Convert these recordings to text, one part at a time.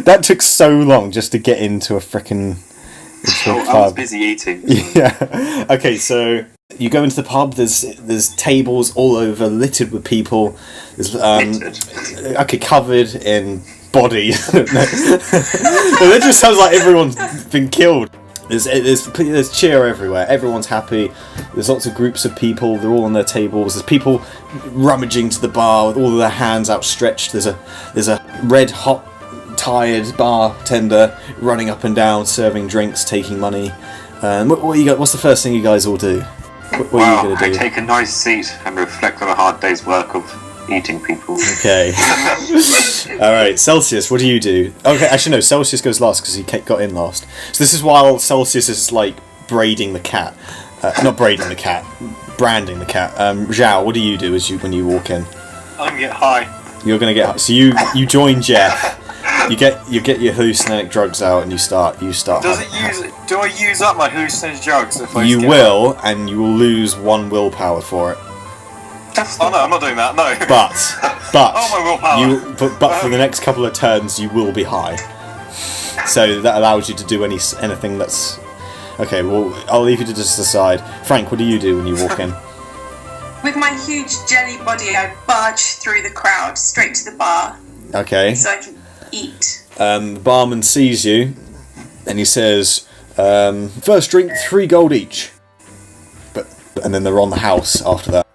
That took so long just to get into a frickin'... I was busy eating. So. Yeah. Okay, so you go into the pub. There's tables all over, littered with people. There's covered in bodies. It just sounds like everyone's been killed. There's cheer everywhere. Everyone's happy. There's lots of groups of people. They're all on their tables. There's people rummaging to the bar with all of their hands outstretched. There's a red hot tired bartender running up and down, serving drinks, taking money. What's the first thing you guys all do? What are you going to do? I take a nice seat and reflect on a hard day's work of eating people. Okay. Alright, Celsius, what do you do? Okay, actually no, Celsius goes last because he got in last. So this is while Celsius is like braiding the cat. Not braiding the cat, branding the cat. Xaio, what do you do when you walk in? I'm going to get high. You're going to get high. So you join Jeph. You get your hallucinogenic drugs out and you start. Do I use up my hallucinogenic drugs? You will, and you will lose 1 willpower for it. Oh no, I'm not doing that. No. But oh, my willpower. But for the next couple of turns, you will be high. So that allows you to do anything that's okay. Well, I'll leave you to just decide. Frank, what do you do when you walk in? With my huge jelly body, I barge through the crowd straight to the bar. Okay. So I can eat. The barman sees you, and he says, "First drink, 3 gold each." And then they're on the house after that.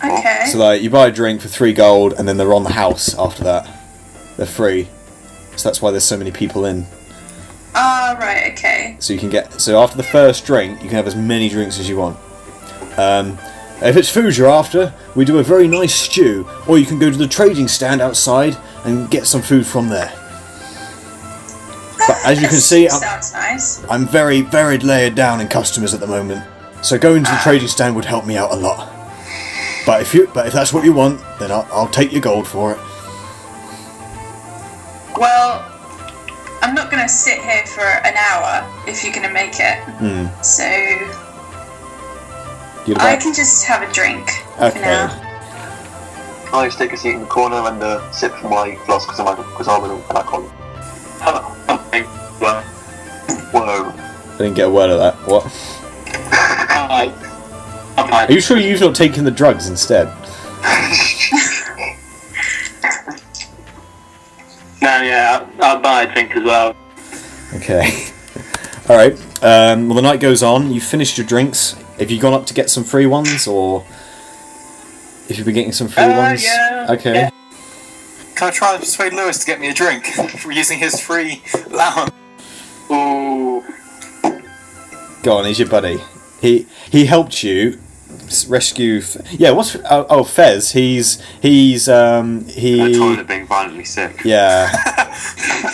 Okay. So like, you buy a drink for 3 gold, and then they're on the house after that. They're free. So that's why there's so many people in. Ah, right. Okay. So after the first drink, you can have as many drinks as you want. If it's food you're after, we do a very nice stew, or you can go to the trading stand outside and get some food from there. But as you can see, sounds nice. I'm very, very layered down in customers at the moment, so going to the trading stand would help me out a lot. But if that's what you want, then I'll take your gold for it. Well, I'm not going to sit here for an hour if you're going to make it. So I can just have a drink for now. I just take a seat in the corner and sip from my glass because I'm an alcohol. Whoa. I didn't get a word of that. What? Are you sure you've not taken the drugs instead? No, yeah, I'll buy a drink as well. Okay. Alright. Well, the night goes on. You've finished your drinks. Have you gone up to get some free ones, or if you've been getting some free ones? Yeah. Okay. Yeah. Can I try and persuade Lewis to get me a drink for using his free allowance? Ooh. Go on, he's your buddy. He helped you rescue. What's Fez? He's A toilet being violently sick. Yeah.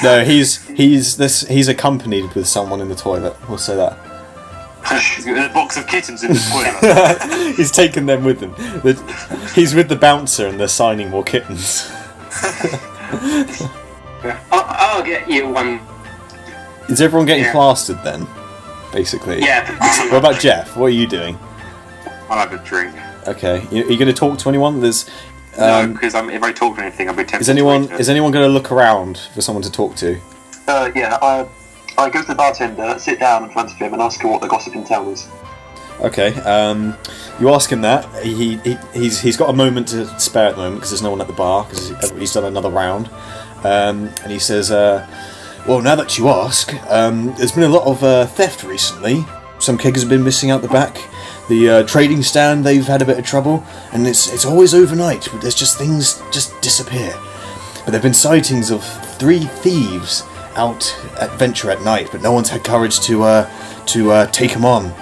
No, he's accompanied with someone in the toilet. We'll say that. He's got a box of kittens in the toilet. He's taken them with him. He's with the bouncer and they're signing more kittens. I'll get you one. Is everyone getting plastered then? Basically. Yeah. What about Jeph? What are you doing? I'll have a drink. Okay. Are you going to talk to anyone? No, because if I talk to anything, I'll be tempted. Is anyone going to look around for someone to talk to? I go to the bartender, sit down in front of him, and ask him what the gossip in town is. Okay. You ask him that. He's got a moment to spare at the moment because there's no one at the bar because he's done another round. And he says, "Well, now that you ask, there's been a lot of theft recently. Some keggers have been missing out the back. The trading stand, they've had a bit of trouble, and it's always overnight. But there's just things just disappear. But there've been sightings of 3 thieves out at venture at night, but no one's had courage to take them on.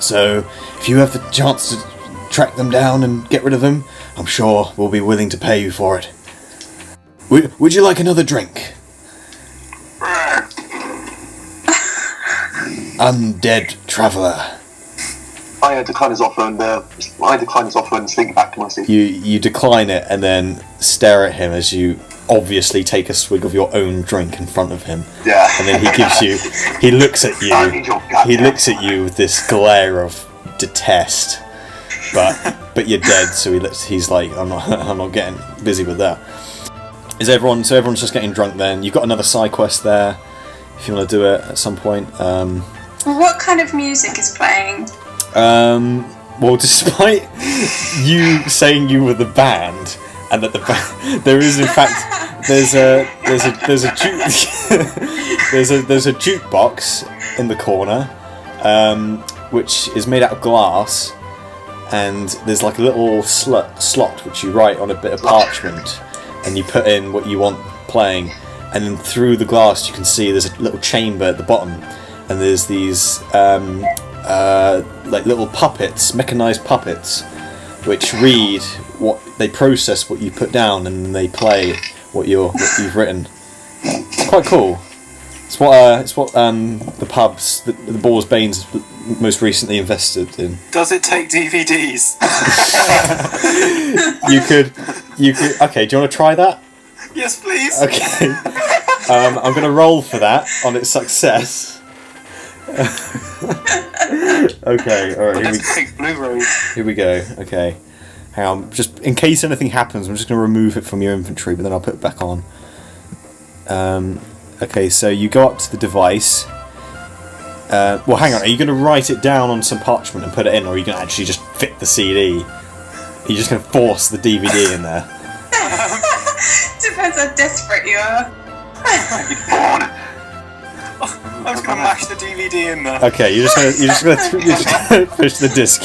So if you have the chance to track them down and get rid of them, I'm sure we'll be willing to pay you for it. Would you like another drink?" Undead traveller. I decline his offer and slink back to my seat. You decline it and then stare at him as you obviously take a swig of your own drink in front of him. Yeah. And then he looks at you with this glare of detest. But you're dead, so he's like, I'm not getting busy with that. Is everyone? So everyone's just getting drunk. Then you've got another side quest there, if you want to do it at some point. What kind of music is playing? Well, despite you saying you were the band, and that there is in fact there's a jukebox in the corner, which is made out of glass, and there's like a little slot which you write on a bit of parchment, and you put in what you want playing, and then through the glass you can see there's a little chamber at the bottom, and there's these like little puppets, mechanized puppets, which read what they process what you put down, and then they play what you've written. It's quite cool. It's what the pubs, the Boar's Bane's most recently invested in. Does it take DVDs? You could. Okay, do you want to try that? Yes, please. Okay. I'm going to roll for that on its success. Okay, alright, here we go. Okay. Hang on, just in case anything happens, I'm just going to remove it from your inventory, but then I'll put it back on. Okay, so you go up to the device. Well, hang on, are you going to write it down on some parchment and put it in, or are you going to actually just fit the CD? Are you just going to force the DVD in there? Depends how desperate you are. I'm just gonna mash the DVD in there. Okay, you're just gonna push the disc.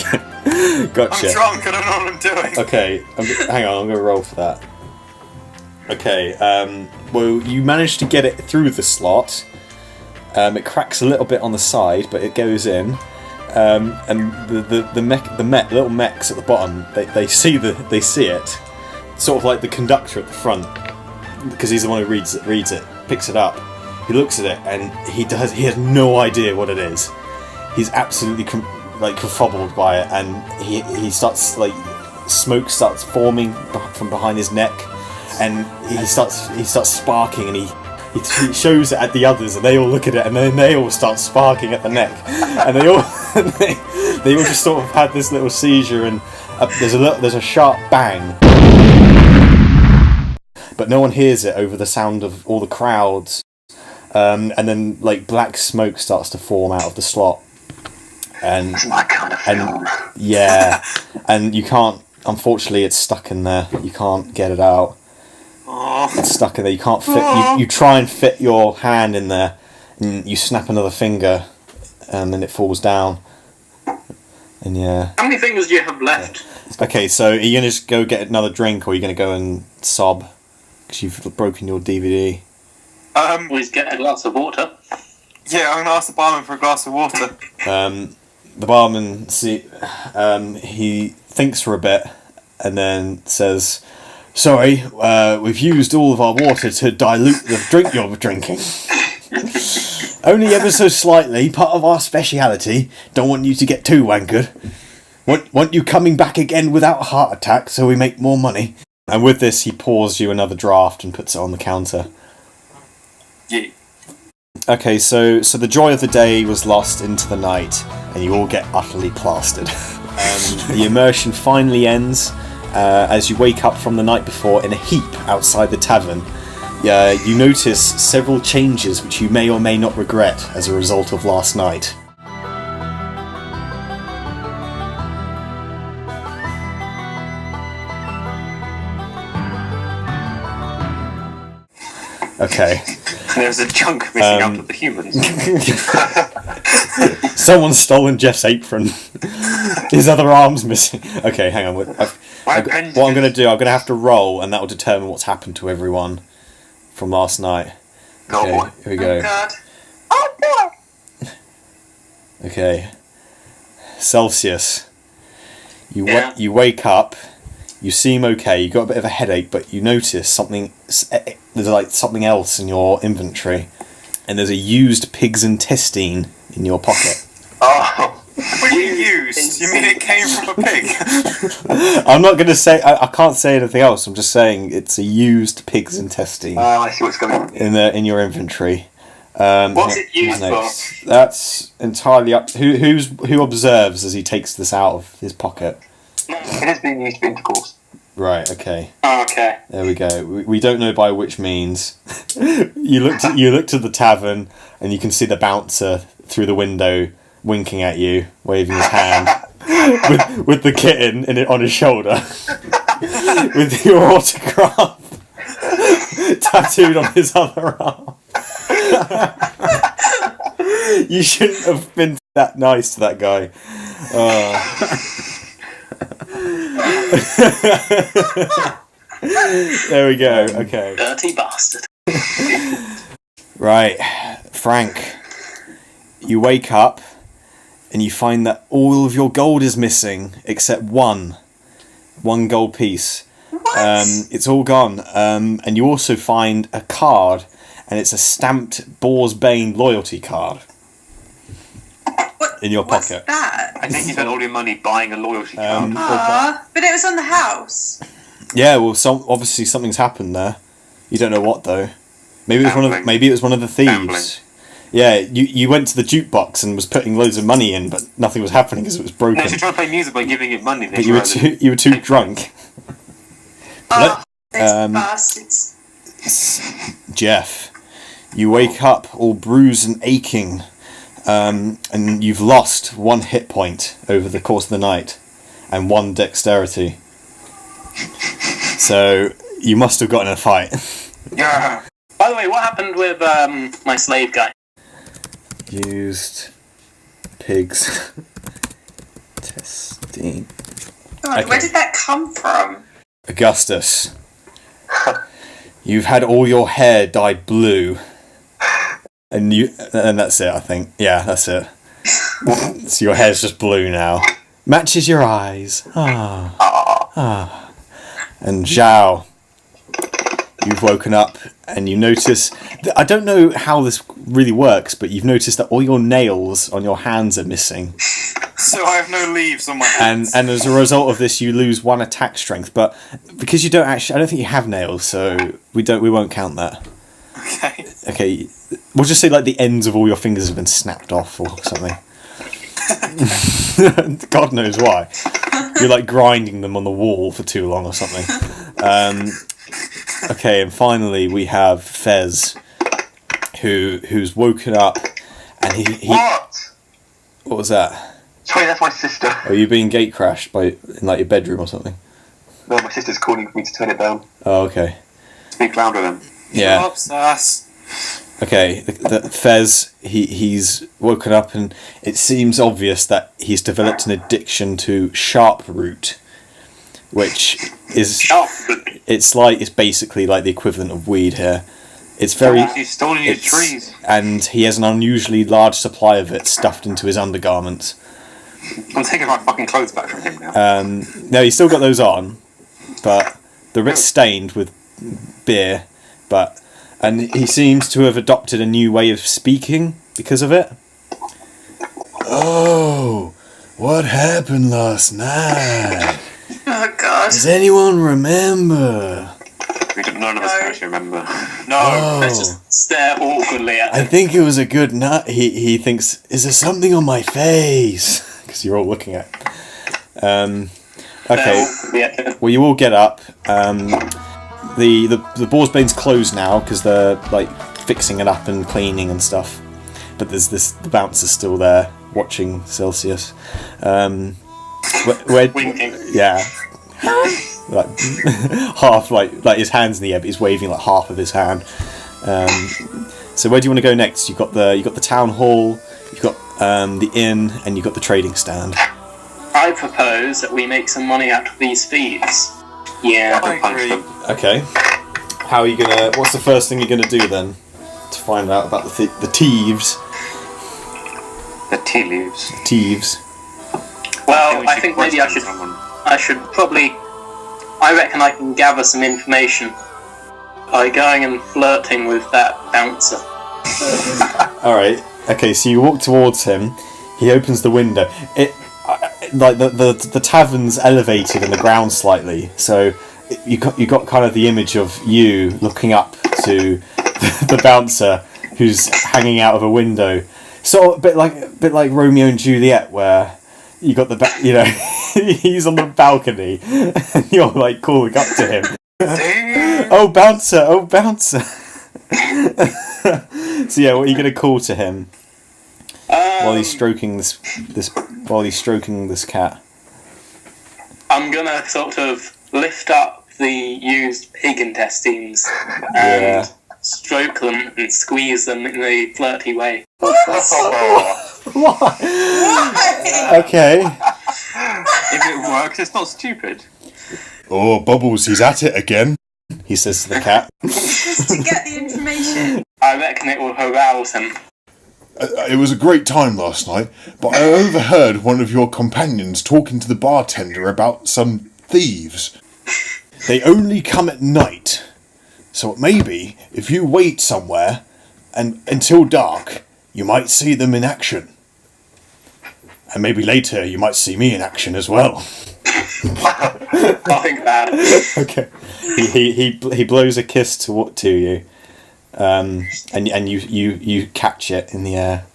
Gotcha. I'm drunk. I don't know what I'm doing. Okay, hang on. I'm gonna roll for that. Okay. Well, you managed to get it through the slot. It cracks a little bit on the side, but it goes in. And the little mechs at the bottom, they see it. Sort of like the conductor at the front, because he's the one who reads it, picks it up. He looks at it and he has no idea what it is. He's absolutely confuzzled by it, and he starts smoke starts forming from behind his neck, and he starts sparking, and he shows it at the others, and they all look at it, and then they all start sparking at the neck, and they all just sort of had this little seizure, and there's a sharp bang, but no one hears it over the sound of all the crowds. And then black smoke starts to form out of the slot, and That's my kind of film. yeah, and you can't. Unfortunately, it's stuck in there. You can't get it out. Aww. It's stuck in there. You can't fit. You try and fit your hand in there, and you snap another finger, and then it falls down. And yeah. How many fingers do you have left? Okay, so are you gonna just go get another drink, or are you gonna go and sob because you've broken your DVD? Please get a glass of water. Yeah, I'm gonna ask the barman for a glass of water. The barman he thinks for a bit and then says, "Sorry, we've used all of our water to dilute the drink you're drinking. Only ever so slightly, part of our speciality. Don't want you to get too wankered. Want you coming back again without a heart attack so we make more money." And with this, he pours you another draft and puts it on the counter. Yeah. Okay, so the joy of the day was lost into the night, and you all get utterly plastered. The immersion finally ends as you wake up from the night before in a heap outside the tavern. You notice several changes which you may or may not regret as a result of last night. Okay. There's a chunk missing out of the humans. Someone's stolen Jeff's apron. His other arm's missing. Okay, hang on. What I'm going to do, I'm going to have to roll, and that will determine what's happened to everyone from last night. Okay, Oh boy. here we go. Oh god. Oh boy! Okay. Celsius. Yeah. You wake up, you seem okay, you got a bit of a headache, but you notice something, there's something else in your inventory, and there's a used pig's intestine in your pocket. Oh. What do you used? You mean it came from a pig? I'm not going to say, I can't say anything else, I'm just saying it's a used pig's intestine I see what's going on. in your inventory. What's it used for? That's entirely up. Who observes as he takes this out of his pocket? It is being used for intercourse. Right. Okay. Oh, okay. There we go. We don't know by which means. You looked at the tavern, and you can see the bouncer through the window, winking at you, waving his hand, with the kitten on his shoulder, with your autograph tattooed on his other arm. You shouldn't have been that nice to that guy. There we go. Okay. Dirty bastard. Right, Frank. You wake up and you find that all of your gold is missing except one gold piece. What? It's all gone. And you also find a card, and it's a stamped Boar's Bane loyalty card in your What's pocket. that? I think you spent all your money buying a loyalty card. But it was on the house. Yeah, well, obviously something's happened there. You don't know what though. Maybe it was one of the thieves. Gambling. Yeah, you went to the jukebox and was putting loads of money in, but nothing was happening because it was broken. No, she tried to play music by giving it money. But you were too drunk. Those bastards. Jeph, you wake up all bruised and aching, and you've lost 1 hit point over the course of the night, and 1 dexterity. So you must have gotten in a fight. Yeah. By the way, what happened with my slave guy? Used pigs. Testing. God, Okay. where did that come from? Augustus, you've had all your hair dyed blue, and that's it. I think, yeah, that's it. So your hair's just blue now. Matches your eyes. And Xaio, you've woken up and you notice. I don't know how this really works, but you've noticed that all your nails on your hands are missing. So I have no leaves on my hands. And as a result of this, you lose 1 attack strength. But because you don't actually, I don't think you have nails, so we won't count that. Okay. Okay, we'll just say like the ends of all your fingers have been snapped off or something. God knows why. You're like grinding them on the wall for too long or something. Okay, and finally we have Fez, who's woken up, and he What? What was that? Sorry, that's my sister. Are you being gate crashed in like your bedroom or something? No, my sister's calling for me to turn it down. Oh, okay. Speak louder then. Yeah. Oops, sus. Okay, the Fez, he's woken up, and it seems obvious that he's developed an addiction to sharp root, which is it's basically like the equivalent of weed here. It's very He's stolen your trees. and he has an unusually large supply of it stuffed into his undergarments. I'm taking my fucking clothes back from him now. No, he's still got those on, but they're a bit stained with beer, and he seems to have adopted a new way of speaking because of it. Oh, what happened last night? Oh God. Does anyone remember? None of us No. actually remember. No. Oh, Let's just stare awkwardly at I him. think it was a good night. He thinks, is there something on my face? Because you're all looking at it. Okay, well you all get up. The Boar's Bane's closed now because they're like fixing it up and cleaning and stuff. But there's the bouncer's still there watching Celsius. Winking. Yeah. Like half, like his hand's in the air, but he's waving like half of his hand. So where do you want to go next? You've got the town hall, you've got the inn, and you've got the trading stand. I propose that we make some money out of these thieves. Yeah, I punch agree. them. Okay. How are you gonna? What's the first thing you're gonna do then to find out about the thieves? The tea leaves. Thieves. Well, I think maybe I should probably. I reckon I can gather some information by going and flirting with that bouncer. All right. Okay. So you walk towards him. He opens the window. Like the tavern's elevated in the ground slightly, so you got kind of the image of you looking up to the bouncer who's hanging out of a window, sort of a bit like Romeo and Juliet, where you got he's on the balcony, and you're like calling up to him. Damn. Oh, bouncer! Oh, bouncer! So yeah, what are you gonna call to him while he's stroking this cat? I'm gonna sort of lift up the used pig intestines and stroke them and squeeze them in a flirty way. What? Okay. If it works, it's not stupid. Oh, Bubbles, he's at it again. He says to the cat. Just to get the information. I reckon it will arouse him. It was a great time last night, but I overheard one of your companions talking to the bartender about some thieves. They only come at night, so maybe if you wait somewhere and until dark, you might see them in action. And maybe later you might see me in action as well. I'll think about it. Okay. He blows a kiss to you, and you catch it in the air,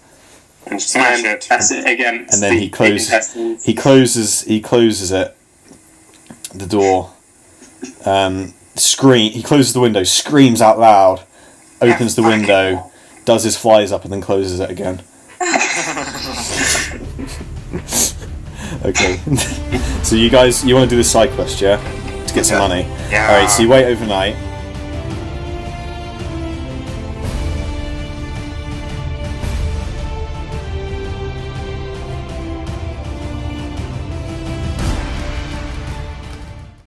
And smash And it. that's it again. and then he closes it, the door. He closes the window, screams out loud, opens the window, does his flies up, and then closes it again. Okay. So you want to do the side quest, yeah? To get some money. Yeah. Alright, so you wait overnight.